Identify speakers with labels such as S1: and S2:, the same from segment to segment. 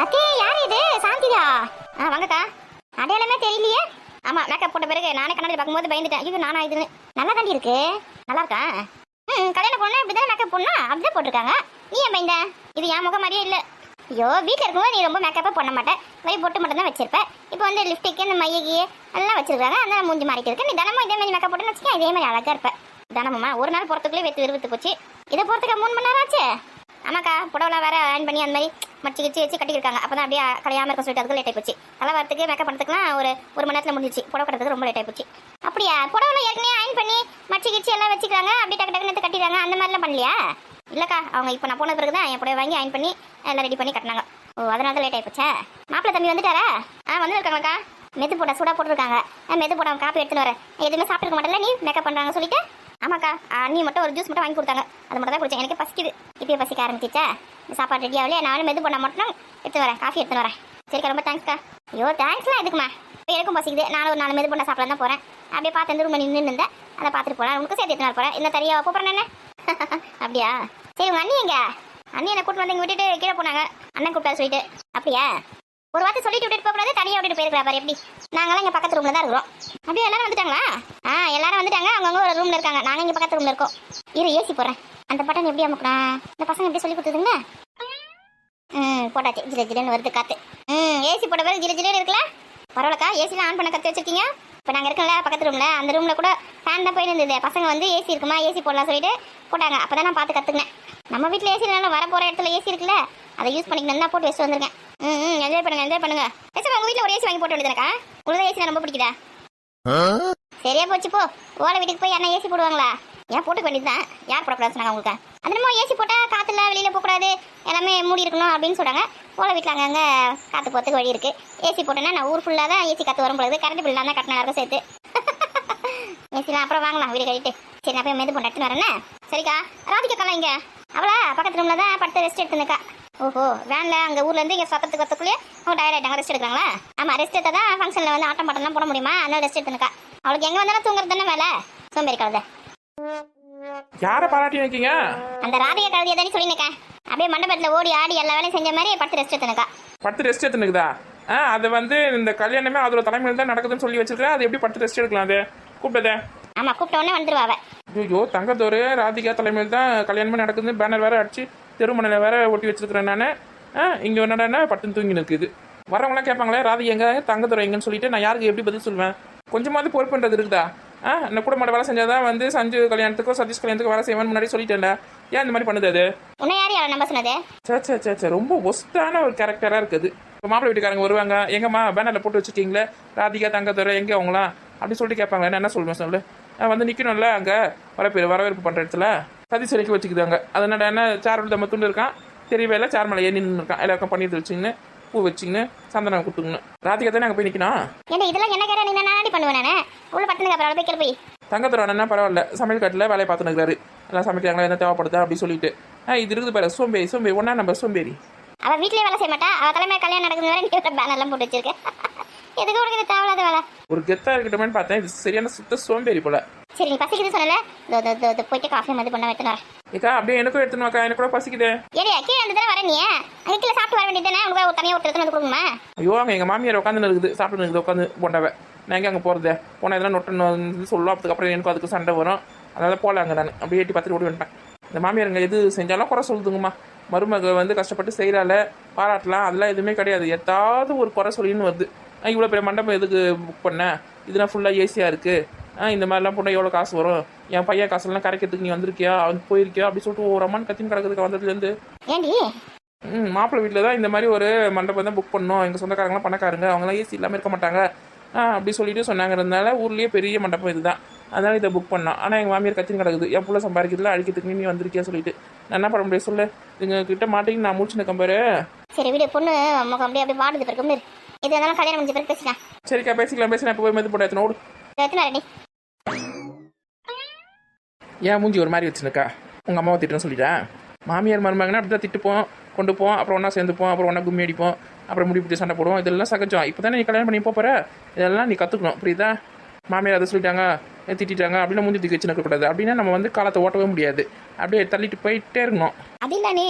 S1: அக்கே யார் இது? சாந்திதா? வாங்கக்கா. அடையாளமே தெரியலையே. ஆமா, மேக்கப் போட்ட பிறகு நானே கண்ணாடி பார்க்கும்போது பயந்துட்டேன். ஐயோ நானா இதுன்னு. நல்லா தாண்டி இருக்கு. நல்லா இருக்கா? கல்யாணம் பொண்ணு இப்படிதான் மேக்கப் பொண்ணா அப்படிதான் போட்டிருக்காங்க. நீ ஏன் பயந்த? இது என் முகம் மாதிரியே இல்லை. ஐயோ வீட்டில் இருக்கும்போது நீ ரொம்ப மேக்கப்பே பண்ண மாட்டேன், வை பொட்டு மட்டும் தான் வச்சிருப்பேன். இப்போ வந்து லிப்ஸ்டிக் இந்த மையகி எல்லாம் வச்சிருக்காங்க, அதனால மூஞ்சி மாறிட்டு இருக்கு. நீ தினமும் இதே மாதிரி மேக்கப் போட்டுன்னு வச்சுக்கேன், இதே மாதிரி அழகா இருப்பேன். தினமுமா ஒரு நாள் போகிறதுக்குள்ளே விறுவிறுத்து போச்சு. இதை போகிறதுக்கு 3 மணி நேரம் ஆச்சு. ஆமாக்கா, புடவெல்லாம் வேற அயன் பண்ணி அந்த மாதிரி மடிச்சு கிச்சு வச்சு கட்டியிருக்காங்க. அப்போ தான் அப்படியே கலையாமல் இருக்க சொல்லிட்டு அதுக்கு லேட் ஆகிப்போச்சு. தலை வரத்துக்கு மேக்கப் பண்ணுறதுக்குலாம் ஒரு மணி நேரத்தில் முடிஞ்சிச்சு. புடவை கட்டுறதுக்கு ரொம்ப லேட் ஆகிப்போச்சு. அப்படியா? புடவை ஏற்கனவே அயன் பண்ணி மடிச்சு கிச்சு எல்லாம் வச்சுக்கிறாங்க, அப்படியே டக்கு டக்குன்னு கட்டிடுறாங்க. அந்த மாதிரிலாம் பண்ணலையா? இல்லைக்கா, அவங்க இப்போ நான் போன பிறகு தான் என் புடவை வாங்கி அயன் பண்ணி எல்லாம் ரெடி பண்ணி கட்டினாங்க. ஓ, அதனால தான் லேட் ஆகிப்போச்சா? மாப்பிள்ளை தம்பி வந்துட்டாரா? வந்து இருக்காங்கக்கா. மெது போட சூடாக போட்டுருக்காங்க. மெது போட காப்பி எடுத்துன்னு வரேன். எதுவுமே சாப்பிட்டுருக்க மாட்டேன்ல நீ மேக்கப் பண்ணுறாங்க சொல்லிட்டு. ஆமாக்கா, நீ மட்டும் ஒரு ஜூஸ் மட்டும் வாங்கி கொடுத்தாங்க, அது மட்டும் தான் குடிச்சேன். எனக்கு பசிக்குது. இப்போயே பசிக்க ஆரம்பிச்சிச்சா? இந்த சாப்பாடு ரெடி ஆகலையே, நானும் மெது பண்ண மட்டும் எடுத்து வரேன், காஃபி எடுத்துன்னு வரேன். சரிக்கா, ரொம்ப தேங்க்ஸ்க்கா. ஐயோ தேங்க்ஸ்லாம் எதுக்குமா? இப்போ எனக்கும் பசிக்குது. நானும் ஒரு 4 மெது பண்ண சாப்பிட தான் போகிறேன். அப்படியே பார்த்து எந்த ரூம் நின்று இருந்தேன், அதை பார்த்துட்டு போகிறேன். உனக்கு சேர்த்து எடுத்துன்னு போகிறேன். என்ன தனியாக போகிறேன் என்ன? அப்படியா? சரி, உங்கள் அண்ணி எங்க? அண்ணி என்னை கூட்டு வந்து இங்கே விட்டுட்டு கீழே போனாங்க. அண்ணன் கூப்பிட்டாரு சொல்லிட்டு. அப்படியா? ஒரு வார்த்தை சொல்லிட்டு விட்டுட்டு போகக்கூடாது, தனியாக விட்டுட்டு போயிருக்கிறா பாரு எப்படி? நாங்களாம் இங்கே பக்கத்து ரூமில் தான் இருக்கிறோம். அப்படியே எல்லாரும் வந்துட்டாங்களா? எல்லாரும் வந்துட்டாங்க. அவங்கவுங்க ஒரு ரூமில் இருக்காங்க. நாங்கள் இங்கே பக்கத்து ரூமில் இருக்கோம். ஏசி போடுறேன். அந்த பட்டன் எப்படி அமுக்குறேன்? இந்த பசங்க எப்படி சொல்லி கொடுத்துதுங்க? போட்டாச்சு. ஜில ஜிலன்னு வருது காற்று. ஏசி போட்ட பிறகு ஜில ஜிலன்னு இருக்குல்ல? பரவாயில்லக்கா, ஏசிலாம் ஆன் பண்ண கற்று வச்சிருக்கீங்க. இப்போ நாங்கள் இருக்கல பக்கத்து ரூமில், அந்த ரூமில் கூட ஃபேன் தான் போயிட்டு இருந்தது. பசங்க வந்து ஏசி இருக்குமா, ஏசி போடலாம் சொல்லிட்டு போட்டாங்க. அப்போ தான் நான் பார்த்து கற்றுக்கினேன். நம்ம வீட்டில் ஏசி இல்லைனா வர போகிற இடத்துல ஏசி இருக்குல்ல, அதை யூஸ் பண்ணிக்கணும் தான் போட்டு வச்சு வந்திருக்கேன். என்ஜாய் பண்ணுங்க, என்ஜாய் பண்ணுங்க. பேசாம உங்கள் வீட்டில் ஒரு ஏசி வாங்கி போட்டு விடுதுனக்கா. உங்களுக்கு ஏசி ரொம்ப பிடிக்குதா? சரியா போச்சு போ. ஓலை வீட்டுக்கு போய் அண்ணா ஏசி போடுவாங்களா? ஏன் போட்டுக்க வேண்டியதுதான். யார் போடக்கூடாது சொன்னாங்க உங்களுக்கு? அது நம்ம ஏசி போட்டால் காற்றுல வெளியில் போகக்கூடாது, எல்லாமே மூடி இருக்கணும் அப்படின்னு சொல்கிறாங்க. ஓலை வீட்டில் அங்கங்கே காற்று போகிறதுக்கு வழி இருக்குது. ஏசி போட்டேன்னா நான் ஊர் ஃபுல்லாக தான் ஏசி காற்று வரும் பொழுது. கரண்ட் பில்லாம் தான் கட்டினா இருக்கும் சேர்த்து. ஏசிலாம் அப்புறம் வாங்கலாம் வீடு கட்டிட்டு. சரி, நான் போய் மெது போட்டு எடுத்துன்னு வரேன்னே. சரிக்கா. ராதிகாக்கெல்லாம் இங்கே அவளா பக்கத்து ரூமில் தான் படுத்து ரெஸ்ட் எடுத்துருக்கா. ஓஹோ, வேனில் அங்கே ஊர்லேருந்து இங்கே சத்தத்துக்கு வரத்துக்குள்ளேயே அவங்க டயர்ட் ஆகிட்டாங்க, ரெஸ்ட் எடுக்கிறாங்களா? ஆமாம், ரெஸ்ட் எடுத்தால் தான் ஃபங்க்ஷனில் வந்து ஆட்டம் பாட்டம்லாம் போட முடியுமா? அதனால ரெஸ்ட் எடுத்துனுக்கா. அவளுக்கு எங்கே வந்தாலும் தூங்குறது தானே வேலை. சோம்பேறி கழுதை.
S2: யாரை பாராட்டி வைக்கீங்க?
S1: அந்த ராதிகா கழுதியை தானே சொல்லினேக்கா. அப்படியே மண்டபத்தில் ஓடி ஆடி எல்லா வேலையும் செஞ்ச மாதிரி படுத்து ரெஸ்ட் எடுத்துனுக்கா.
S2: படுத்து ரெஸ்ட் எடுத்துனுக்குதா? அது வந்து இந்த கல்யாணமே அதோட தலைமையில் தான் நடக்குதுன்னு சொல்லி வச்சிருக்கேன். அது எப்படி படுத்து ரெஸ்ட் எடுக்கலாம்? அது கூப்பிட்டதே.
S1: ஆமாம், கூப்பிட்ட உடனே வந்துருவாங்க.
S2: ஐயோ, தங்கத்தோரு ராதிகா தலைமையில் தான் கல்யாணமே நடக்குது. பேனர் வேற அடிச்சு தெருமனையில் வேற ஒட்டி வச்சிருக்கிறேன் நான். இங்கே என்னடா பட்டு தூங்கி நிற்குது. வரவங்களாம் கேட்பாங்களே ராதிகா எங்க, தங்கத்தோரை எங்கன்னு சொல்லிட்டு நான் யாருக்கு எப்படி பதில் சொல்லுவேன்? கொஞ்சமாவது பொறுப்புன்றது இருக்குதா? என்ன கூட மாட்ட வேலை செஞ்சாதான் வந்து சஞ்சு கல்யாணத்துக்கோ சதீஷ் கல்யாணத்துக்கோ வேலை செய்வேன்னு முன்னாடி சொல்லிட்டேன்ல. ஏன் இந்த மாதிரி பண்ணுது அது?
S1: உன்னை யார் யாரை நம்ப சொன்னது?
S2: சே, ரொம்ப ஒஸ்டான ஒரு கேரக்டராக இருக்குது. இப்போ மாப்பிள்ளை வீட்டுக்காரங்க வருவாங்க, எங்கம்மா பேனரில் போட்டு வச்சுருக்கீங்களே ராதிகா தங்கத்தோரை எங்கே அவங்களாம் அப்படின்னு சொல்லிட்டு கேட்பாங்க. நான் என்ன சொல்லுவேன் சொல்லு? வந்து நிற்கணும்ல அங்கே வரவேற்பு பண்ணுற இடத்துல. சதீஷ் அன்னைக்கு வச்சுக்குதாங்க. அதனால என்ன சேர் தம்ம துண்டு இருக்கான், தெரியவே இல்லை. சேர் மேலே ஏறி நின்று இருக்கான். எல்லாருக்கும் பன்னீர் வச்சுங்கன்னு பூ வச்சுங்கன்னு சந்தனம் கொடுத்துங்கன்னு. ராதிகா தானே அங்கே போய் நிற்கணும்.
S1: ஏன்னா இதெல்லாம் என்ன கேட்க நீங்க நாடி பண்ணுவேன் நான் உள்ள பட்டுனுக்கு அப்புறம் போய் போய்
S2: தங்கத்தோர என்ன பரவாயில்ல, சமையல் காட்டில் வேலையை பார்த்துனுக்குறாரு. எல்லாம் சமைக்கிறாங்களா, என்ன தேவைப்படுதா அப்படி சொல்லிட்டு. இது இருக்குது பாரு, சோம்பேறி ஒன்றா நம்பர் சோம்பேறி.
S1: அவள் வீட்லேயே வேலை செய்ய மாட்டா. அவள் தலைமையாக கல்யாணம் நடக்குது வேற நீ பேனர்லாம் போட்டு வச்சிருக்கேன். எதுக்கு உனக்கு இது தேவையில்லாத வேலை?
S2: ஒரு கெத்தாக இருக்கட்டுமே பார்த்தேன், இது சரியான சுத்த சோம்பேறி போல.
S1: சரி, நீ பசிக்குது சொன்னல, போயிட்டு காஃபி மாதிரி பண்ண எடுத்துன்னு வரேன்.
S2: ஏக்கா அப்படியே எனக்கும் எடுத்துன்னு வாக்கா, எனக்கு கூட பசிக்குது.
S1: ஏடியா கீழே வந்து தானே வர நீ அங்கே சாப்பிட்டு வர வேண்டியது தானே? உங்களுக்கு ஒரு தனியாக ஒரு எடுத்துன்னு வந்து கொடுக்குமா?
S2: ஐயோ, அங்கே எங்கள் மாமியார் உட்காந்து இருக்குது, சாப்பிட்டு இருக்குது உட்காந்து போண்டாவை. நான் எங்கே அங்கே போகிறதே? போனால் இதெல்லாம் நொட்டுன்னு சொல்லுவோம். அதுக்கப்புறம் எனக்கும் அதுக்கு சண்டை வரும். அதனால் போகல அங்கே. நான் அப்படியே எட்டி பார்த்துட்டு ஓடி வந்துட்டேன். இந்த மாமியாருங்க எது செஞ்சாலும் குறை சொல்லுதுங்கம்மா. மருமக வந்து கஷ்டப்பட்டு செய்கிறால பாராட்டலாம், அதெல்லாம் எதுவுமே கிடையாது. ஏதாவது ஒரு குறை சொல்லின்னு வருது. இவ்வளோ பெரிய மண்டபம் எதுக்கு புக் பண்ணேன்? இதெல்லாம் ஃபுல்லாக ஏசியாக இருக்குது. இந்த மாதிரிலாம் போனால் எவ்வளோ காசு வரும்? என் பையன் காசுலாம் கரைக்கிறதுக்கு நீ வந்திருக்கியா, அவன் போயிருக்கியா அப்படி சொல்லிட்டு ஒரு அம்மான்னு கத்தின்னு கிடக்குதுக்கு வந்ததுலேருந்து.
S1: ஏண்டி?
S2: மாப்பிள்ளை வீட்டில் தான் இந்த மாதிரி ஒரு மண்டபம் தான் புக் பண்ணோம். எங்கள் சொந்தக்காரங்களாம் பணக்காரங்க, அவங்களாம் ஏசி இல்லாமல் இருக்க மாட்டாங்க அப்படி சொல்லிட்டு சொன்னாங்கிறதுனால ஊர்லேயே பெரிய மண்டபம் இதுதான், அதனால் இதை புக் பண்ணோம். ஆனால் எங்கள் மாமியார் கத்தின்னு கிடக்குது, என் பிள்ளை சம்பாதிக்கிறதுல அழிக்கிறதுக்கு நீ வந்திருக்கியா சொல்லிட்டு. நான் என்ன பண்ண முடியாது சொல்லு? எங்கள் கிட்ட மாட்டேங்க நான் முடிச்சு நம்பரு.
S1: சரி வீடு பொண்ணு அம்மாக்கு அப்படியே அப்படியே வாடுது பிறகு இது இருந்தாலும் கல்யாணம் முடிஞ்ச பிறகு பேசிக்கலாம்.
S2: சரிக்கா, பேசிக்கலாம். இப்போ போய் மெது போட்டு எடுத்துன்னு ஓடு.
S1: எத்தனை
S2: ஏன் மூஞ்சி ஒரு மாதிரி வச்சுருக்கா? உங்கள் அம்மாவை திட்டுன்னு சொல்லிட்டேன். மாமியார் மருமகனா அப்படி தான் திட்டுப்போம், கொண்டு போவோம், அப்புறம் ஒன்றா சேர்ந்துப்போம், அப்புறம் ஒன்றா கும்மி அடிப்போம், அப்புறம் முடி பிடிச்சி சண்டை போடுவோம். இதெல்லாம் சகஜம். இப்போ தானே நீ கல்யாணம் பண்ணி போகிற, இதெல்லாம் நீ கற்றுக்கணும். புரியுதா? மாமியார் அதை சொல்லிட்டாங்க, திட்டாங்க அப்படின்னு மூஞ்சி தூக்கி வச்சுன்னு இருக்கக்கூடாது. அப்படின்னா நம்ம வந்து காலத்தை ஓட்டவே முடியாது. அப்படியே தள்ளிட்டு போயிட்டே இருக்கணும்.
S1: அது இல்லை நீ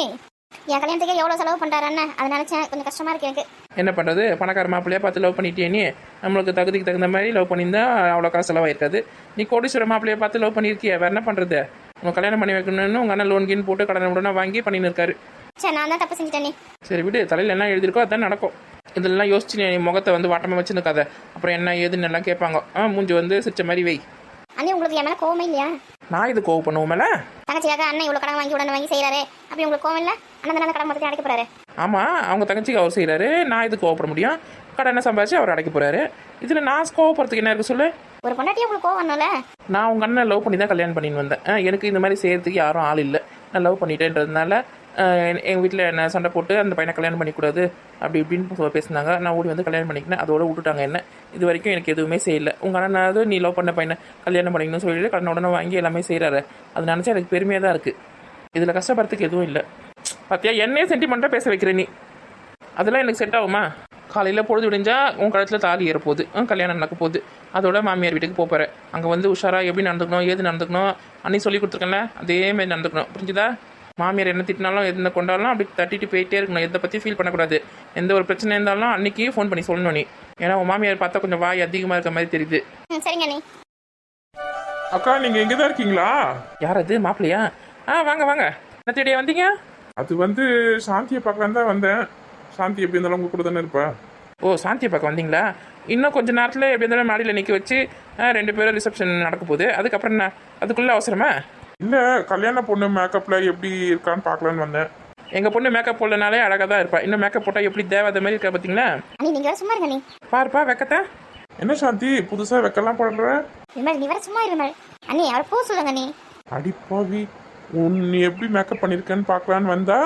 S1: என் கல்யாணத்துக்கு எவ்வளோ செலவு பண்ணுறாரு அண்ணன், அதை நினச்சேன் கொஞ்சம் கஷ்டமாக இருக்கு எனக்கு.
S2: என்ன பண்ணுறது, பணக்கார மாப்பிள்ளையா பார்த்து லவ் பண்ணிட்டே நீ. நம்மளுக்கு தகுதிக்கு தகுந்த மாதிரி லவ் பண்ணியிருந்தா அவ்வளோ காசு செலவாயிருக்காது. நீ கோடீஸ்வர மாப்பிள்ளையை பார்த்து லவ் பண்ணியிருக்கிய, வேறு என்ன பண்ணுறது? உங்கள் கல்யாணம் பண்ணி வைக்கணும்னு உங்கள் அண்ணன் லோன் கீன் போட்டு கடனை உடனே வாங்கி பண்ணின்னு இருக்காரு.
S1: சரி, நான் தான் தப்பு செஞ்சுட்டேனே.
S2: சரி விடு, தலையில் என்ன எழுதியிருக்கோ அதான் நடக்கும். இதெல்லாம் யோசிச்சு நீ முகத்தை வந்து வாட்டமாக வச்சுருக்காத. அப்புறம் என்ன ஏதுன்னு எல்லாம் கேட்பாங்க. மூஞ்சி வந்து சிரிச்ச மாதிரி வை.
S1: அண்ணி உங்களுக்கு என் மேலே கோவமே இல்லையா?
S2: நான் இது கோவம் பண்ணுவோம் மேலே.
S1: தங்கச்சிக்காக அண்ணன் இவ்வளோ கடன் வாங்கி உடனே வாங்கி செய்கிறாரு, அப்படி உங்களுக்கு கோவம் இல்லை? அண்ணன் தானே கடன் மொத்தத்தை அடைக்க போகிறாரு.
S2: ஆமாம், அவங்க தங்கச்சிக்கு அவர் செய்கிறாரு, நான் இது கோவப்பட முடியும்? கடனை சம்பாதிச்சு அவர் அடைக்க போகிறாரு. இதில் நான் கோவப்படுறதுக்கு என்ன இருக்குது சொல்லு?
S1: ஒரு பொண்டாட்டியே உங்களுக்கு கோவம் வரணும்ல?
S2: நான் உங்கள் அண்ணன் லவ் பண்ணி தான் கல்யாணம் பண்ணின்னு வந்தேன். எனக்கு இந்த மாதிரி செய்கிறதுக்கு யாரும் ஆள் இல்லை. நான் லவ் பண்ணிட்டேன்றதுனால எங்கள் வீட்டில் என்ன சண்டை போட்டு அந்த பையனை கல்யாணம் பண்ணிக்கூடாது அப்படி இப்படின்னு பேசினாங்க. நான் ஓடி வந்து கல்யாணம் பண்ணிக்கினேன். அதோட விட்டுட்டாங்க என்ன. இது வரைக்கும் எனக்கு எதுவுமே செய்யலை. உங்கள் அண்ணனாவது நீ லவ் பண்ண பையனை கல்யாணம் பண்ணிக்கணும்னு சொல்லிட்டு கடனை உடனே வாங்கி எல்லாமே செய்கிறாரு. அது நினச்சா எனக்கு பெருமையாக தான் இருக்குது. இதில் கஷ்டப்படுறதுக்கு எதுவும் இல்லை. பார்த்தியா, என்னையே சென்டிமெண்ட்டாக பேச வைக்கிற நீ. அதெல்லாம் எனக்கு செட் ஆகுமா? காலையில் பொழுது விடிஞ்சா உன் கழுத்தில் தாலி ஏறப்போகுது, கல்யாணம் நடக்க போகுது. அதோட மாமியார் வீட்டுக்கு போகிறேன். அங்கே வந்து உஷாராக எப்படி நடந்துக்கணும், ஏது நடந்துக்கணும் அன்னி சொல்லி கொடுத்துருக்கேன்ல, அதேமாதிரி நடந்துக்கணும். புரிஞ்சுதா? மாமியார் என்ன திட்டினாலும் எதுனா கொண்டாலும் அப்படி தட்டிட்டு போயிட்டே இருக்கணும். எதை பற்றி ஃபீல் பண்ணக்கூடாது. எந்த ஒரு பிரச்சனை இருந்தாலும் அன்றைக்கி ஃபோன் பண்ணி சொல்லணும் நீ. ஏன்னா உன் மாமியார் பார்த்தா கொஞ்சம் வாய் அதிகமாக இருக்க மாதிரி தெரியுது.
S1: சரிங்க நீ.
S3: அக்கா, நீங்க எங்க தான் இருக்கீங்களா?
S2: யார் அது, மாப்பிள்ளையா? வாங்க வாங்க. என்ன தேடியா வந்தீங்க?
S3: அது வந்து சாந்தியை பார்க்கலாம் தான் வந்தேன். சாந்தி எப்படி இருந்தாலும் உங்க கூட தானே இருப்பா.
S2: ஓ, சாந்தியை பார்க்க வந்தீங்களா? இன்னும் கொஞ்சம் நேரத்தில் எப்படி இருந்தாலும் மாடியில் நிற்க வச்சு 2 பேரும் ரிசப்ஷன் நடக்க போகுது. அதுக்கப்புறம் என்ன, அதுக்குள்ளே அவசரமா?
S3: இல்ல, கல்யாண பொண்ணு மேக்கப்ல எப்படி இருக்கான்னு பார்க்கலான்னு வந்தேன்.
S2: எங்கள் பொண்ணு மேக்கப் போடலனாலே அழகாக தான் இருப்பா. இன்னும் மேக்கப் போட்டால் எப்படி தேவாத மாதிரி இருக்கா பார்த்தீங்களா?
S1: அண்ணி நீங்க வேற சும்மா இருங்க நீ.
S2: பாருப்பா வெக்கத்தை.
S3: என்ன சாந்தி, புதுசா வைக்கலாம் போடுற?
S1: விமல், நீ வேற சும்மா இரு விமல். அண்ணி அவரை பூ சொல்லுங்க நீ.
S3: அடிப்பாவி, நீ எப்படி மேக்கப் பண்ணிருக்கேன்னு பார்க்கலான்னு வந்தா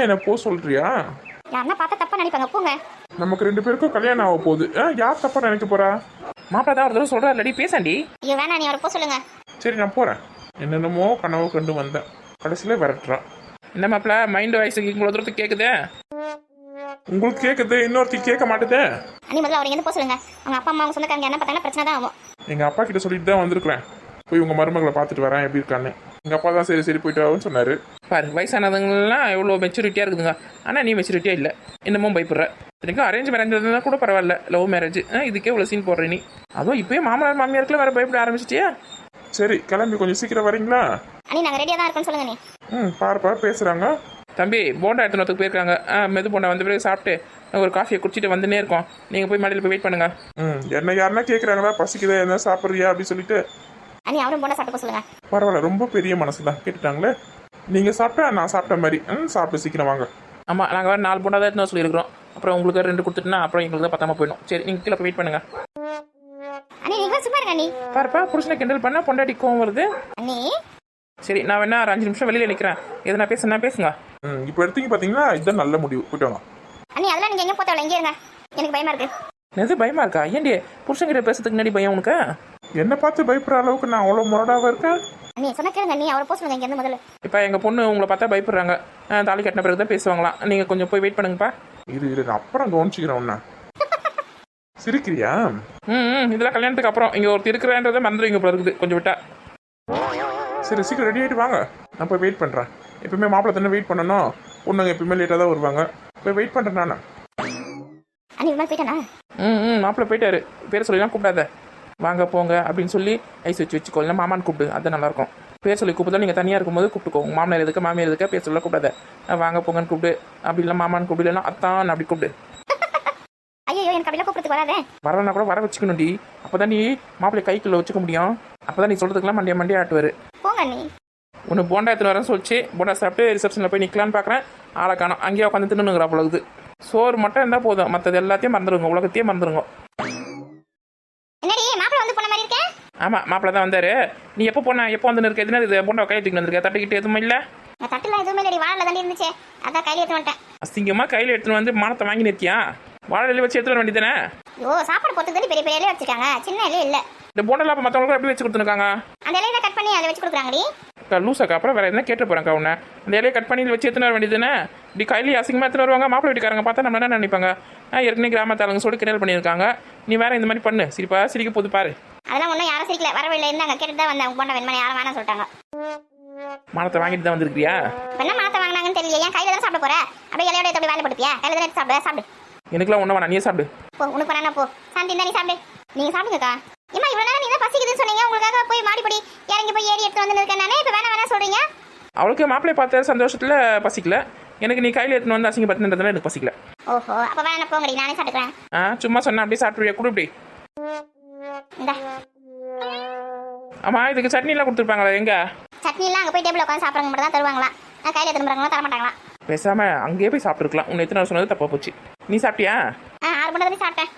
S3: என்ன போ சொல்றியா?
S1: யாருன்னா பார்த்தா தப்பா நினைப்பாங்க, போங்க.
S3: நமக்கு 2 பேருக்கும் கல்யாணம் ஆக போகுது. யார் தப்பா நினைக்க போறா?
S2: மாப்பிள்ளை தான் ஒரு தடவை சொல்கிறா இல்லடி, பேசாண்டி.
S1: ஐயோ வேணா, நீ அவரை பூ சொல்லுங்க.
S3: சரி, நான் போறேன். என்னென்னமோ கனவு கண்டு வந்தேன், கடைசியில விரட்டுறான்.
S2: என்ன மாப்பிள்ளை, மைண்டு வயசுக்கு இவ்வளோ தூரத்துக்கு கேட்குதே?
S3: உங்களுக்கு கேட்குது, இன்னொருத்தி கேட்க மாட்டேதே.
S1: அண்ணி முதல்ல அவர் எங்க பூ சொல்லுங்க. அவங்க அப்பா அம்மா அவங்க சொந்தக்காரங்க என்ன பார்த்தாங்கன்னா பிரச்சனை தான் ஆகும்.
S3: எங்க அப்பா கிட்ட சொல்லிட்டு தான் வந்திருக்கிறேன். போய் உங்க மருமகளை பார்த்துட்டு வரேன் எப்படி இருக்கான்னு. எங்க அப்பா தான் சரி போயிட்டு வான்னு சொன்னாரு.
S2: பாரு, வயசானதுங்கெல்லாம் எவ்வளோ மெச்சூரிட்டியாக இருக்குதுங்க. ஆனால் நீ மெச்சூரிட்டியாக இல்லை, இன்னமும் பயப்படுற. இன்றைக்கும் அரேஞ்ச் மேரேஜ் இருந்தால் கூட பரவாயில்ல, லவ் மேரேஜ் இதுக்கே இவ்வளோ சீன் போடுற நீ. அதுவும் இப்போயே மாமனார் மாமியாருக்குலாம் வேறு பயப்பட ஆரம்பிச்சிட்டியா?
S3: சரி, கிளம்பி கொஞ்சம் சீக்கிரம் வரீங்களா?
S1: அண்ணி நாங்கள் ரெடியாக தான் இருக்கோம்னு சொல்லுங்க நீ.
S3: பாருப்பா பேசுறாங்க.
S2: தம்பி, போண்டா எடுத்துனத்துக்கு போயிருக்காங்க. மெது போண்டா வந்த பிறகு சாப்பிட்டு ஒரு காஃபியை குடிச்சிட்டு வந்துனே இருக்கோம். நீங்கள் போய் மாடியில் போய் வெயிட் பண்ணுங்க.
S3: என்ன யாருன்னா கேட்குறாங்களா, பசிக்குதா, என்ன சாப்பிட்றியா அப்படின்னு சொல்லிட்டு.
S1: அண்ணி அவரும் போண்டா சாப்பிட்டு சொல்லுங்க.
S3: பரவாயில்ல, ரொம்ப பெரிய மனசு தான், கேட்டுட்டாங்களே. நீங்க சாப்பிட்டா நான் சாப்பிட்ட மாதிரி. சாப்பிட்டு சீக்கிரம் வாங்க.
S2: ஆமாம், நாங்கள் வேறு 4 போண்டா தான் எடுத்துன்னு சொல்லியிருக்கிறோம். அப்புறம் உங்களுக்கு 2 கொடுத்துட்டுனா அப்புறம் எங்களுக்கு தான் பத்தாம போயிடும். சரி, நீங்கள் கீழே போய் வெயிட் பண்ணுங்க.
S1: அண்ணி நீங்க சும்மா இருங்க அண்ணி.
S2: பாருப்பா, புருஷனை கிண்டல் பண்ணால் பொண்டாட்டி கோவம் வருது.
S1: அண்ணி
S2: சரி, நான் வேணா ஒரு 5 நிமிஷம் வெளியில் நிற்கிறேன். எதனா பேசுனா பேசுங்க.
S3: இப்போ எடுத்தீங்க பார்த்தீங்கன்னா இதுதான் நல்ல முடிவு. போயிட்டு வாங்க.
S1: அண்ணி அதெல்லாம் நீங்க எங்க போத்தவள, இங்கே இருங்க. எனக்கு பயமா இருக்கு.
S2: எது பயமா இருக்கா? ஏன்டி புருஷங்கிட்ட பேசுறதுக்கு முன்னாடி பயம் உனக்கு?
S3: என்ன பார்த்து பயப்படுற அளவுக்கு நான் அவ்வளோ முரடாக இருக்கேன்?
S1: அண்ணி சொன்ன கேளுங்க அண்ணி, அவரை போக சொல்லுங்க இங்க இருந்து முதல்ல.
S2: இப்போ எங்கள் பொண்ணு உங்களை பார்த்தா பயப்படுறாங்க. தாலி கட்டின பிறகு தான் பேசுவாங்களாம். நீங்கள் கொஞ்சம் போய் வெயிட் பண்ணுங்கப்பா.
S3: இரு அப்புறம் கவனிச்சிக்கிறேன் உன்ன. சிரிக்கிறியா?
S2: இதெல்லாம் கல்யாணத்துக்கு அப்புறம் இங்கே ஒருத்தர் இருக்கிறன்றதை மறந்துடுவீங்க போல இருக்குது கொஞ்சம் விட்டா.
S3: சரி, சீக்கிரம் ரெடி ஆகிட்டு வாங்க. நான் போய் வெயிட் பண்ணுறேன். எப்பவுமே மாப்பிள்ளை தானே வெயிட் பண்ணணும். பொண்ணுங்க எப்பவுமே லேட்டாக தான் வருவாங்க. போய் வெயிட் பண்ணுறேன் நான்.
S1: அண்ணி விமல் போயிட்டானா?
S2: மாப்பிள்ளை போயிட்டாரு. பேர் சொல்லிலாம் கூப்பிடாத. வாங்க போங்க அப்படின்னு சொல்லி ஐஸ் வச்சுக்கோ. இல்லை மாமான்னு கூப்பிடு, அதுதான் நல்லாயிருக்கும். பேர் சொல்லி கூப்பிட்டா நீங்கள் தனியாக இருக்கும்போது கூப்பிட்டுக்கோ. உங்கள் மாமனார் எதுக்கு மாமியார் எதுக்கு பேர் சொல்ல கூப்பிடாத. வாங்க போங்கன்னு கூப்பிடு. அப்படி இல்லை மாமான்னு கூப்பிடு, இல்லைன்னா அத்தான் அப்படி கூப்பிடு.
S1: ஐயோ எனக்கு அப்படிலாம் கூப்பிடுறதுக்கு வராதே.
S2: வரலன்னா கூட வர வச்சுக்கணும்டி. அப்போ தான் நீ மாப்பிள்ளை கைக்குள்ளே வச்சுக்க முடியும். அப்போ தான் நீ சொல்கிறதுக்கெல்லாம் மண்டியா ஆட்டுவார்.
S1: போங்க அண்ணி.
S2: ஒன்று போண்டா எடுத்துன்னு வரேன்னு சொல்லிச்சு. போண்டா சாப்பிட்டு ரிசப்ஷனில் போய் நிற்கலான்னு பார்க்குறேன். ஆளை காணோம். அங்கேயே உட்காந்து தின்னுங்கிறா பொழுது. சோறு மட்டும் இருந்தால் போதும், மற்றது எல்லாத்தையும் மறந்துடுங்க, உலகத்தையே மறந்துடுங்க.
S1: என்னடி மாப்பிள்ளை வந்து போன மாதிரி இருக்கேன்?
S2: ஆமாம், மாப்பிள்ளை தான் வந்தார். நீ எப்போ போன, எப்போ வந்து இருக்க? எதுனா இது போண்டா கையில் தூக்கி வந்திருக்க? தட்டுக்கிட்டு எதுவும் இல்லை?
S1: தட்டுலாம் எதுவுமே இல்லடி, வாழல தாண்டி இருந்துச்சு, அதான் கையில் எடுத்து வந்துட்டேன்.
S2: அசிங்கமாக கையில் எடுத்துன்னு வந்து மானத்தை வாங்கி நிறுத்தியா? வாழை வச்சு எடுத்துட்டு வர வேண்டியதானே?
S1: ஐயோ சாப்பாடு போட்டு பெரிய பெரிய இலையை வச்சிருக்காங்க, சின்ன இலையே இல்லை.
S2: இந்த போண்டெல்லாம் அப்போ மற்றவங்களுக்கு எப்படி வச்சு கொடுத்துருக்காங்க?
S1: அந்த இலையை கட் பண்ணி அதை வச்சு கொடுக்குறாங்கடி.
S2: லூசாக்கா, அப்புறம் வேறு எதுனா கேட்டு போகிறேன்க்கா உன்னை. அந்த இலையை கட் பண்ணி வச்சு எடுத்துன்னு வர வேண்டியதுன்னு இப்படி கையிலேயே அசிங்கமாக எடுத்துன்னு வருவாங்க. மாப்பிள்ளை வீட்டுக்காரங்க பார்த்தா நம்ம என்ன நினைப்பாங்க? ஏற்கனவே கிராமத்தாளுங்க சொல்லி கிண்டல் பண்ணியிருக்காங்க. நீ வேறு இந்த மாதிரி பண்ணு. சிரிப்பா சிரிக்க போது பாரு.
S1: அதெல்லாம் ஒன்றும் யாரும் சிரிக்கல, வரவில்லை இருந்தாங்க, கேட்டு தான் வந்தேன். போண்டா வேணுமா யாரும் வேணாம் சொல்லிட்டாங்க.
S2: மானத்தை வாங்கிட்டு தான் வந்திருக்கியா?
S1: என்ன மானத்தை வாங்கினாங்கன்னு சாப்பிடுவேன்னு தெரியல. ஏன் கையில தானே சாப்பிட போற? அப்படியே இலையோட எடுத்து வேலை படுப்பியா? கையில தானே சாப்பிடு சாப்பிடு.
S2: எனக்குலாம் ஒன்றும் வேணாம், நீயே சாப்பிடு.
S1: போ, உனக்கு வேணா போ. சாந்தி இருந்தா நீ சாப்பிடு. நீங்க சாப்பிடுங்கக்கா. ஏமா இவ்வளவு நேரம் நீங்க பசிக்குதுன்னு சொன்னீங்க, உங்களுக்காக போய் மாடிப்படி இறங்கி போய் ஏறி எடுத்து வந்து இருக்கேன் நானே. இப்போ வேணா சொல்றீங்க.
S2: அவளுக்கு மாப்பிள்ளை பார்த்த சந்தோஷத்தில் பசிக்கல, எனக்கு நீ கையில் எடுத்துன்னு வந்து அசிங்க பத்துனதுல எனக்கு பசிக்கல.
S1: ஓஹோ, அப்ப வேணா போங்கடி, நானே சாப்பிட்டுக்கிறேன்.
S2: சும்மா சொன்னா அப்படியே சாப்பிடுவியா? கொடு இப்படி.
S1: இந்தா
S2: ஆமாம், இதுக்கு சட்னிலாம் கொடுத்துருப்பாங்களா? எங்க
S1: சட்னி எல்லாம் அங்க போய் டேபிள் உட்காந்து சாப்பிட்றவங்க மட்டும் தான் தருவாங்களா? கையில திரும்புறவங்க தர மாட்டாங்களா?
S2: பேசாம அங்கேயே போய் சாப்பிட்டுருக்கலாம். உன்னை எத்தனை சொன்னது தப்பா போச்சு. நீ சாப்பிட்டியா?
S1: 6 மணி நேரம் சாப்பிட்டேன்.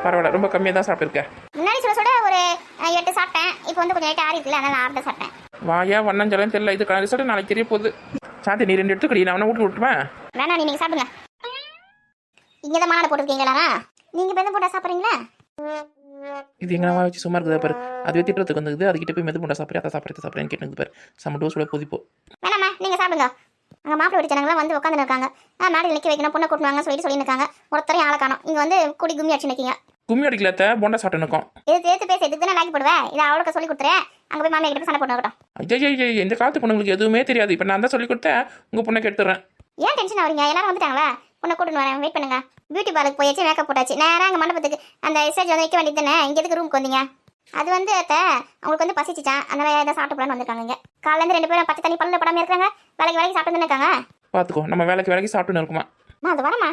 S2: பரவாயில்ல, ரொம்ப கம்மியாக தான் சாப்பிட்டுருக்க.
S1: முன்னாடி சொல்ல ஒரு 8 சாப்பிட்டேன். இப்போ வந்து கொஞ்சம் லைட்டாக ஆறி இருக்குல்ல, அதனால 6 தான் சாப்பிட்டேன்.
S2: வாயா வண்ணம் தெரியல. இது ரிசல்ட் நாளைக்கு தெரிய போகுது. சாந்தி, நீ 2 எடுத்துக்கடி, நான் அவனை விட்டுருவேன்.
S1: வேணா நீங்க சாப்பிடுங்க. இங்கே தான் மாநாடு போட்டுருக்கீங்களா? நீங்க பெந்த போட்டா சாப்பிட்றீங்களா?
S2: இது எங்க வச்சு சும்மா இருக்குது பாரு. அது திட்டத்துக்கு வந்துக்குது. அதுக்கிட்ட போய் மெது போண்டா சாப்பிட்றேன், அதை சாப்பிட்றேன்னு கேட்டு பாரு. செம்ம டோஸோட போதிப்போ.
S1: வேணாம்மா, நீங்க சாப்பிடுங்க. அங்கே மாப்பிள்ளை வீட்டுக்காரங்களாம் வந்து உட்காந்து இருக்காங்க. மேடையில் நிற்க வைக்கணும், பொண்ணை கூட்டுவாங்க சொல்லி இருக்காங்க. ஒருத்தரையும் ஆளை காணோம். இங்கே வந்து குடி கும்மி அடிச்சு நிற்கிங்க.
S2: கும்மி அடிக்கலாத்த போண்டா சாப்பிட்டு நிற்கும்.
S1: இது தேர்த்து பேச இதுக்கு தானே லாக்கி போடுவேன். இதை அவளுக்கு சொல்லி கொடுத்துறேன். அங்கே போய் மாமியா கிட்ட சண்டை போட்டுக்கிட்டோம்.
S2: ஐயா, இந்த காலத்து பொண்ணுங்களுக்கு எதுவுமே தெரியாது. இப்போ நான் தான் சொல்லி கொடுத்தேன், உங்கள் பொண்ணை கெடுத்துறேன்.
S1: ஏன் டென்ஷன் ஆகிறீங்க? எல்லாரும் வந்துட்டாங்களா? பொண்ணை கூட்டின்னு வரேன், வெயிட் பண்ணுங்க. பியூட்டி பார்லருக்கு போயாச்சு, மேக்கப் போட்டாச்சு. நேராக அங்கே மண்டபத்துக்கு அந்த ஸ்டேஜ் வந்து வைக்க வேண்டியது தானே. இங்கே எதுக்கு ரூமுக்கு வந்தீங்க? அது வந்து அவங்களுக்கு வந்து பசிச்சிச்சான், அதனால ஏதாவது சாப்பிட்டு போலான்னு வந்திருக்காங்க. இங்கே காலையிலேருந்து 2 பேரும் பச்சை தண்ணி பல்ல படாமல் இருக்காங்க. வேலைக்கு சாப்பிட்டு இருக்காங்க.
S2: பார்த்துக்கோ, நம்ம வேலைக்கு சாப்பிட்டுன்னு இருக்குமா?
S1: அது வரமா?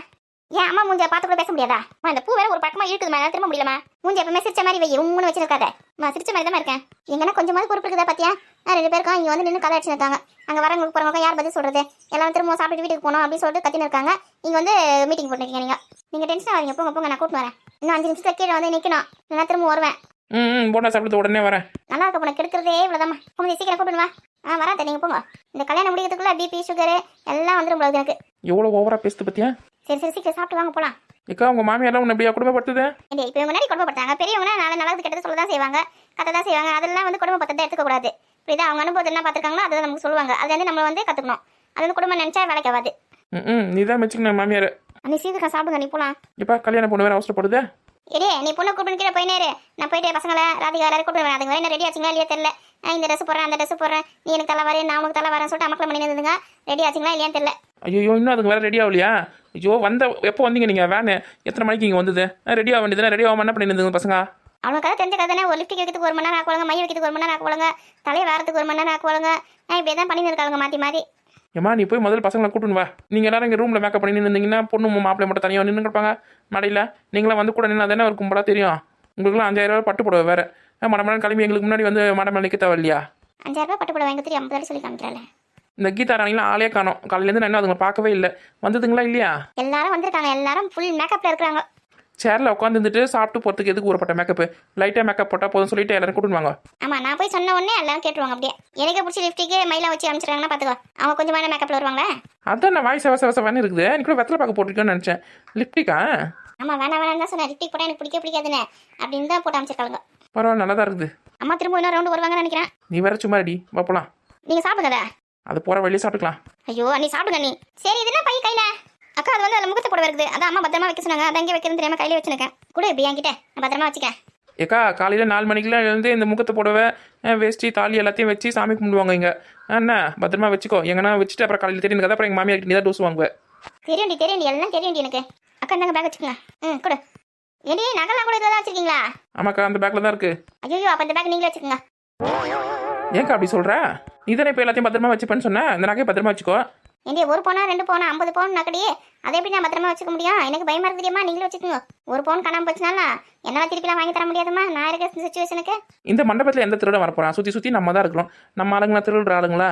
S1: ஏன் அம்மா மூஞ்சியை பார்த்து கூட பேச முடியாதா? இந்த பூ வேற ஒரு பக்கமாக இருக்குதுமா, திரும்ப முடியலமா? மூஞ்சி எப்பவுமே சிரிச்ச மாதிரி வை, உம்முன்னு வச்சிருக்காத. நான் சிரிச்ச மாதிரி தான் இருக்கேன். எங்கன்னா கொஞ்சமாவது பொறுப்பு இருக்குதா பார்த்தியா? 2 பேருக்கும் இங்கே வந்து நின்று கதை அடிச்சுருக்காங்க. அங்கே வரவங்களுக்கு போகிறவங்க யார் பதில் சொல்கிறது? எல்லாரும் திரும்ப சாப்பிட்டு வீட்டுக்கு போகணும் அப்படின்னு சொல்லிட்டு கத்தின்னு இருக்காங்க. இங்கே வந்து மீட்டிங் போட்டுருக்கீங்க. நீங்கள் டென்ஷன் ஆகிறீங்க. போங்க, நான் கூட்டின்னு வரேன். இன்னும் 5 நிமிஷத்துல கீழே வந்து நிற்கணும். நான் திரும்ப வருவேன்.
S2: போண்டா சாப்பிட்டு உடனே வரேன்.
S1: நல்லா இருக்க பொண்ணு கெடுக்கிறதே இவ்வளோதாம்மா. கொஞ்சம் சீக்கிரம் கூப்பிட்டு வா. வராத, நீங்கள் போங்க. இந்த கல்யாணம் முடிக்கிறதுக்குள்ள பிபி சுகரு எல்லாம் வந்துடும் போல எனக்கு.
S2: எவ்வளோ ஓவரா பேசுது பத்தியா?
S1: சரி சீக்கிரம் சாப்பிட்டு வாங்க போகலாம்.
S2: ஏக்கா, உங்கள் மாமியாரெல்லாம் உன்னை எப்படியா குடும்பப்படுத்துது?
S1: இல்லை, இப்போ இவங்க முன்னாடி கொடுமைப்படுத்தாங்க. பெரியவங்க நல்லது கெட்டது சொல்ல தான் செய்வாங்க, கதை தான் செய்வாங்க. அதெல்லாம் வந்து குடும்பப்படுத்த எடுத்துக்கூடாது. இப்படி அவங்க அனுபவத்தில் என்ன பார்த்துருக்காங்களோ அதை நமக்கு சொல்லுவாங்க. அது வந்து நம்ம வந்து கற்றுக்கணும். அது வந்து குடும்பம் நினச்சா வேலைக்கு ஆகாது.
S2: நீ தான் மெச்சுக்கணும் மாமியார்.
S1: நீ சீக்கிரம் சாப்பிடுங்க, நீ போகலாம்.
S2: இப்போ கல்யாணம் பொண்ணு வேறு அவசரப்படுது.
S1: ஏடே, நீ பொண்ணு கூப்பிட்டு கீழே போயினேரு. நான் போயிட்டு பசங்களை ராதிகா எல்லாரும் கூப்பிட்டு வரேன். அதுங்க வரை என்ன ரெடி ஆச்சுங்களா இல்லையா தெரியல. இந்த ட்ரெஸ் போடுறேன், அந்த ட்ரெஸ் போடுறேன், நீ எனக்கு தலை வரேன், நான் உனக்கு தலை வரேன்னு சொல்லிட்டு அமக்கலம் பண்ணி இருந்துங்க. ரெடி ஆச்சுங்களா இல்லையான்னு தெரியல.
S2: ஐயோ, இன்னும் அதுக்கு வேறு ரெடி ஆகலையா? ஐயோ, எப்போ வந்தீங்க நீங்கள்? வேன் எத்தனை மணிக்கு இங்கே வந்தது? ரெடி ஆக வேண்டியதுனா ரெடி ஆகாம என்ன பண்ணியிருந்தீங்க பசங்க?
S1: அவனுக்கு கதை தெரிஞ்ச கதை. ஒரு லிஃப்ட் வைக்கிறதுக்கு 1 மணி நேரம் ஆக்குவாங்க, மைய வைக்கிறதுக்கு 1 மணி நேரம் ஆக்குவாங்க, தலையை வேறதுக்கு 1 மணி நேரம் ஆக்குவாங்க. இப்படி தான் பண்ணி இருக்காங்க மாற்றி மாற்றி.
S2: ஏமா, நீ போய் முதல்ல பசங்களை கூட்டுன்னு வா. நீங்கள் எல்லாரும் இங்கே ரூமில் மேக்கப் பண்ணி நின்றீங்கன்னா பொண்ணு மாப்பிள்ளை மட்டும் தனியாக நின்று இருப்பாங்க மடையில். நீங்களாம் வந்து கூட நின்று தானே இருக்கும் போல தெரியும். உங்களுக்குலாம் 5000 ரூபா பட்டு போடுவ வேறு. மடமடம் கிளம்பி எங்களுக்கு முன்னாடி வந்து மடமேல நிற்க தேவை இல்லையா?
S1: 5000 ரூபா பட்டு போட வாங்க தெரியும். 50 சொல்லி காமிக்கிறாள்.
S2: இந்த கீதா ராணிலாம் ஆளே காணோம். காலையிலேருந்து நான் இன்னும் அதுங்களை பார்க்கவே இல்லை. வந்ததுங்களா இல்லையா?
S1: எல்லாரும் வந்திருக்காங்க. எல்லாரும் ஃபுல் மேக்கப்ல இருக்காங்க.
S2: சேரில் உட்காந்துட்டு சாப்பிட்டு போகிறதுக்கு எதுக்கு ஊறப்பட்ட மேக்கப்பு? லைட்டாக மேக்கப் போட்டால் போதும் சொல்லிட்டு எல்லாரும் கூட்டுவாங்க.
S1: ஆமாம், நான் போய் சொன்ன உடனே எல்லாரும் கேட்டுருவாங்க. அப்படியே எனக்கு பிடிச்சி லிஃப்ட்டுக்கு மயிலாம் வச்சு அனுப்பிச்சிருக்காங்கன்னா பார்த்துக்கோ. அவங்க கொஞ்சமான மேக்கப்பில் வருவாங்களே.
S2: அதான் நான் வாய் செவசவசவானு இருக்குது. நீ கூட வெத்தலை பார்க்க போட்டிருக்கேன்னு நினச்சேன். லிப்டிக்கா?
S1: ஆமாம், வேணாம் தான் சொன்னேன். லிப்டிக் போட்டால் எனக்கு பிடிக்காதுன்னு அப்படின்னு தான் போட்டு அனுப்பிச்சிருக்காங்க.
S2: பரவாயில்ல, நல்லா தான் இருக்குது.
S1: அம்மா திரும்ப இன்னொரு ரவுண்டு வருவாங்கன்னு நினைக்கிறேன்.
S2: நீ வேற சும்மா ரெடி வா போலாம்.
S1: நீங்கள் சாப்பிடுங்க.
S2: அது போகிற வழியே சாப்பிட்டுக்கலாம்.
S1: ஐயோ, நீ சாப்பிடுங்க நீ. சரி, இது என்ன பை கையில்? அக்கா, அது வந்து அதில் முகத்தை போட வருது. அதான் அம்மா பத்திரமா வைக்க சொன்னாங்க. அதை எங்கே வைக்கிறது தெரியாமல் கையிலே வச்சுருக்கேன். கூட இப்படி என்கிட்ட நான் பத்திரமா வச்சுக்கேன்.
S2: ஏக்கா, காலையில் 4 மணிக்கெலாம் எழுந்து இந்த முகத்தை போடவே வேஷ்டி தாலி எல்லாத்தையும் வச்சு சாமி கும்பிடுவாங்க இங்கே. என்ன பத்திரமா வச்சுக்கோ. எங்கன்னா வச்சுட்டு அப்புறம் காலையில் தெரியும் கதை. அப்புறம் எங்கள் மாமியார் நீ தான் டோஸ் வாங்குவேன்.
S1: தெரியும் எல்லாம் தெரியும் எனக்கு. அக்கா, இந்தாங்க பேக் வச்சுக்கோங்க. கொடு. ஏடி, நகலாம் கூட இதெல்லாம் வச்சுருக்கீங்களா?
S2: ஆமாக்கா, அந்த பேக்கில் தான் இருக்குது.
S1: ஐயோ, அப்போ இந்த பேக் நீங்களே வச்சுக்கோங்க.
S2: ஏன்க்கா அப்படி சொல்கிற? நீ தானே இப்போ எல்லாத்தையும் பத்திரமா வச்சுப்பேன்னு சொன்னேன். இந்த நகையை பத்திரமா வச்சுக்கோ.
S1: ஏண்டி, 1 பவுனா 2 பவுனா 50 பவுன் நக்கடியே அதை எப்படி நான் பத்திரமா வச்சுக்க முடியும்? எனக்கு பயமா இருக்கு தெரியுமா? நீங்களும் வச்சுக்கோங்க. 1 பவுன் காணாமல் போச்சுனால என்னால் திருப்பிலாம் வாங்கி தர முடியாதுமா. நான் இருக்க சுச்சுவேஷனுக்கு.
S2: இந்த மண்டபத்தில் எந்த திருடம் வரப்போறான்? சுற்றி நம்ம தான் இருக்கிறோம். நம்ம ஆளுங்களா திருடுற ஆளுங்களா?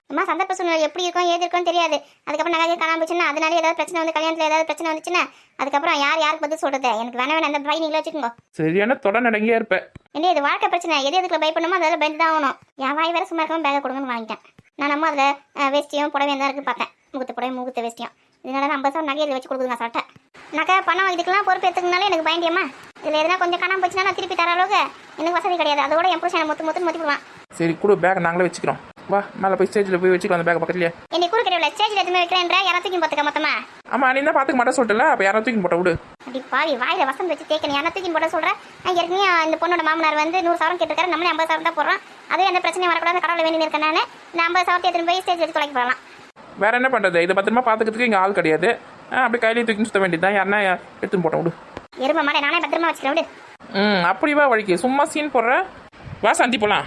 S1: அம்மா, சந்தர்ப்ப சூழ்நிலை எப்படி இருக்கும் ஏது இருக்கும்னு தெரியாது. அதுக்கப்புறம் நகை காணாமல் போச்சுன்னா அதனால ஏதாவது பிரச்சனை வந்து கல்யாணத்தில் ஏதாவது பிரச்சனை வந்துச்சுன்னா அதுக்கப்புறம் யாருக்கு பதில் சொல்றது? எனக்கு வேணாம். அந்த பை நீங்களே வச்சுக்கோங்க.
S2: சரியான தொட நடங்கியா இருப்பேன்.
S1: என்ன இது வாழ்க்கை பிரச்சனை? எதுக்குள்ள பயப்படணுமோ அதெல்லாம் பயந்து தான் ஆகணும். என் வாய் வேற சும்மா இருக்காமல் பேக்கை கொடுங்கன்னு வாங்கிட்டேன். நான் நம்ம அதில் வேஷ்டியும் புடவையும் தான் இருக்குது பார்த்தேன். முகத்து புடவை முகத்து வேஷ்டியும். இதனால 50,000 நகையை வச்சு கொடுக்குங்க சொல்லிட்டேன். நகை பணம் இதுக்கெல்லாம் பொறுப்பு எடுத்துக்கனாலே எனக்கு பயண்டியம்மா. இதில் எதனா கொஞ்சம் காணாமல் போச்சுன்னா நான் திருப்பி தர அளவுக்கு எனக்கு வசதி கிடையாது. அதோட என் புருஷனை மொத்து மொத்திடுவான்.
S2: சரி, கூட பேக் நாங்களே வச்சுக்கிறோம். வா, மேலே போய் ஸ்டேஜில் போய் வச்சுக்கலாம் அந்த பேக் பக்கத்துலேயே.
S1: என்னை கூட கிடையாது. ஸ்டேஜில் எதுவுமே வைக்கிறேன்ற யாரும் தூக்கி பார்த்துக்க மொத்தமா.
S2: ஆமாம், நீ தான் பார்த்துக்க மாட்டேன் சொல்லிட்டல. அப்போ யாரும் தூக்கி போட்ட விடு.
S1: அப்படி பாவி வாயில வசம் வச்சு தேக்கணும். யாரும் தூக்கி போட சொல்கிறேன். ஏற்கனவே இந்த பொண்ணோட மாமனார் வந்து 100,000 கேட்டுருக்காரு. நம்மளே 50,000 தான் போடுறோம். அதே எந்த பிரச்சனையும் வரக்கூடாது கடவுளை வேண்டி இருக்கேன். நான் இந்த 50,000 எடுத்துன்னு போய் ஸ்டேஜ் வச்சு தொலைக்க போகலாம்.
S2: வேற என்ன பண்ணுறது, இதை பத்திரமா பார்த்துக்கிறதுக்கு இங்கே ஆள் கிடையாது. அப்படியே கையிலேயே தூக்கி சுத்த வேண்டியது தான், யாருன்னா எடுத்துன்னு போட்டோம் விடு.
S1: எருமை மாடை நானே பத்திரமா வச்சுக்கிறேன் விடு.
S2: அப்படி வா வழிக்கு சும்மா சீன் போடுற. வா சாந்தி போகலாம்.